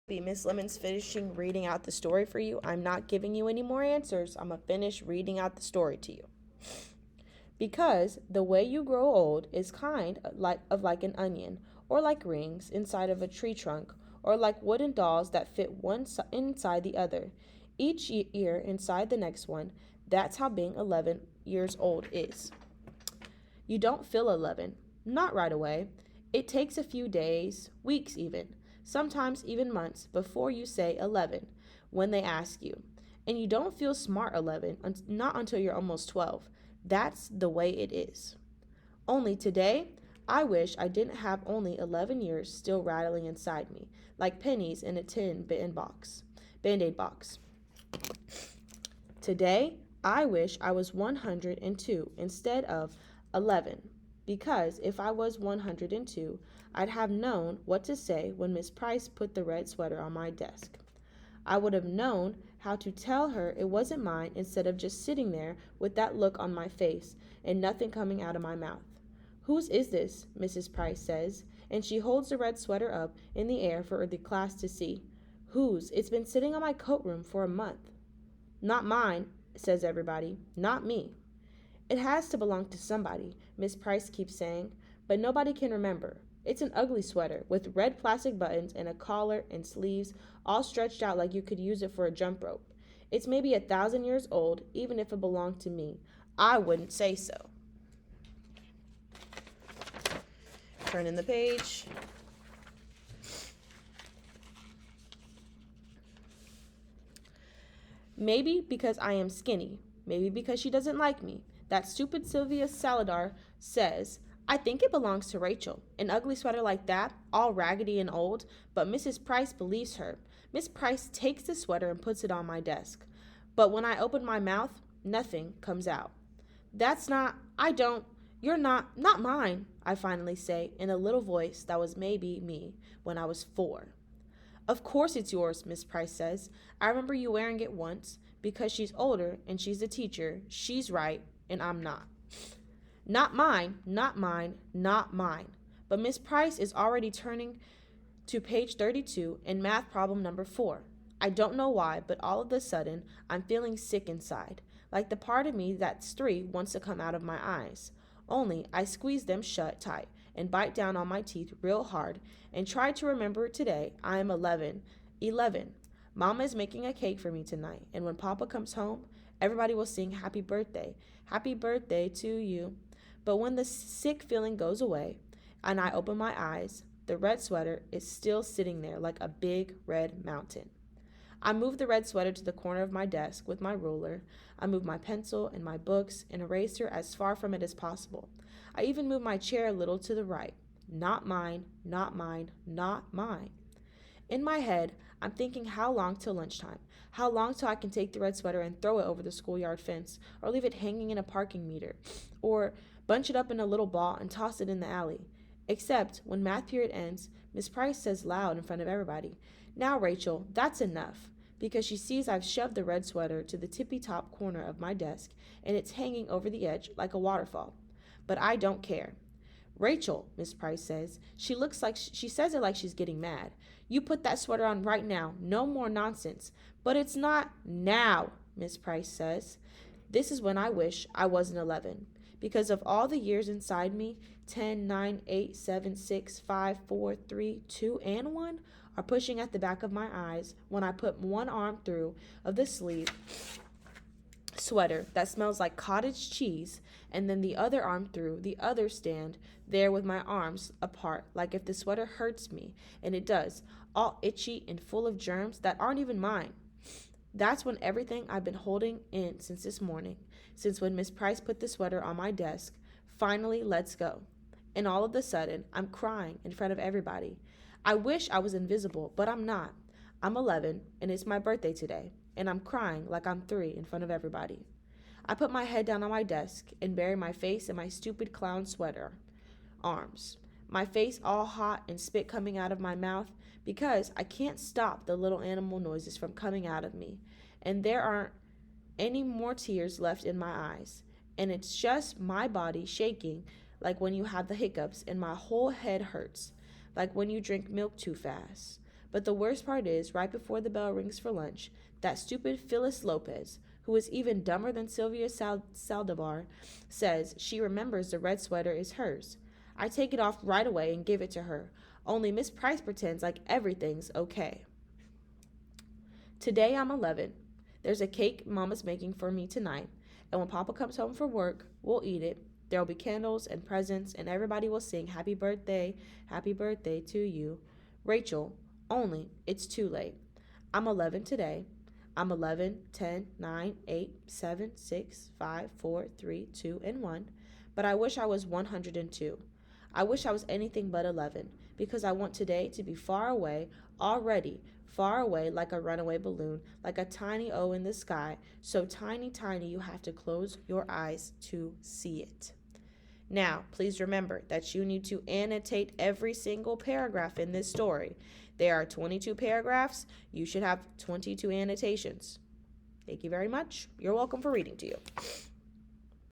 Miss Lemon's finishing reading out the story for you. I'm not giving you any more answers. I'm going to finish reading out the story to you. Because the way you grow old is kind of like an onion, or like rings inside of a tree trunk, or like wooden dolls that fit one inside the other, each year inside the next one. That's how being 11 years old is. You don't feel 11, not right away. It takes a few days, weeks even, sometimes even months before you say 11 when they ask you. And you don't feel smart 11, not until you're almost 12. That's the way it is. Only today, I wish I didn't have only 11 years still rattling inside me, like pennies in a tin Band-Aid box. Today, I wish I was 102 instead of 11, because if I was 102, I'd have known what to say when Miss Price put the red sweater on my desk. I would have known how to tell her it wasn't mine instead of just sitting there with that look on my face and nothing coming out of my mouth. Whose is this? Mrs. Price says, and she holds the red sweater up in the air for the class to see. Whose? It's been sitting on my coat room for a month. Not mine, says everybody. Not me. It has to belong to somebody, Miss Price keeps saying, but nobody can remember. It's an ugly sweater with red plastic buttons and a collar and sleeves all stretched out like you could use it for a jump rope. It's maybe 1,000 years old, even if it belonged to me. I wouldn't say so. Turn in the page. Maybe because I am skinny. Maybe because she doesn't like me. That stupid Sylvia Saladar says, I think it belongs to Rachel. An ugly sweater like that, all raggedy and old, but Mrs. Price believes her. Miss Price takes the sweater and puts it on my desk. But when I open my mouth, nothing comes out. That's not, I don't, you're not mine, I finally say in a little voice that was maybe me when I was 4. Of course it's yours, Miss Price says. I remember you wearing it once. Because she's older and she's the teacher, she's right and I'm not. Not mine, not mine, not mine. But Miss Price is already turning to page 32 in math problem number 4. I don't know why, but all of a sudden I'm feeling sick inside, like the part of me that's 3 wants to come out of my eyes. Only I squeeze them shut tight and bite down on my teeth real hard and try to remember today I am 11. 11. Mama is making a cake for me tonight, and when Papa comes home, everybody will sing happy birthday to you. But when the sick feeling goes away and I open my eyes, the red sweater is still sitting there like a big red mountain. I move the red sweater to the corner of my desk with my ruler. I move my pencil and my books and eraser as far from it as possible. I even move my chair a little to the right. Not mine, not mine, not mine. In my head, I'm thinking how long till lunchtime, how long till I can take the red sweater and throw it over the schoolyard fence, or leave it hanging in a parking meter, or bunch it up in a little ball and toss it in the alley. Except when math period ends, Miss Price says loud in front of everybody, Now, Rachel, that's enough, because she sees I've shoved the red sweater to the tippy-top corner of my desk, and it's hanging over the edge like a waterfall. But I don't care. Rachel, Miss Price says. She says it like she's getting mad. You put that sweater on right now. No more nonsense. But it's not now, Miss Price says. This is when I wish I wasn't 11. Because of all the years inside me, 10, 9, 8, 7, 6, 5, 4, 3, 2, and 1 are pushing at the back of my eyes when I put one arm through of the sleeve sweater that smells like cottage cheese and then the other arm through the other stand there with my arms apart like if the sweater hurts me, and it does, all itchy and full of germs that aren't even mine. That's when everything I've been holding in since this morning, since when Miss Price put the sweater on my desk, finally lets go. And all of a sudden, I'm crying in front of everybody. I wish I was invisible, but I'm not. I'm 11, and it's my birthday today, and I'm crying like I'm 3 in front of everybody. I put my head down on my desk and bury my face in my stupid clown sweater arms, my face all hot and spit coming out of my mouth because I can't stop the little animal noises from coming out of me, and there aren't any more tears left in my eyes, and it's just my body shaking like when you have the hiccups and my whole head hurts, like when you drink milk too fast. But the worst part is, right before the bell rings for lunch, that stupid Phyllis Lopez, who is even dumber than Sylvia Saldivar, says she remembers the red sweater is hers. I take it off right away and give it to her. Only Miss Price pretends like everything's okay. Today I'm 11. There's a cake Mama's making for me tonight, and when Papa comes home from work, we'll eat it. There'll be candles and presents, and everybody will sing happy birthday to you, Rachel, only it's too late. I'm 11 today. I'm 11, 10, 9, 8, 7, 6, 5, 4, 3, 2, and 1. But I wish I was 102. I wish I was anything but 11, because I want today to be far away, already, far away like a runaway balloon, like a tiny O in the sky, so tiny, tiny you have to close your eyes to see it. Now, please remember that you need to annotate every single paragraph in this story. There are 22 paragraphs. You should have 22 annotations. Thank you very much. You're welcome for reading to you.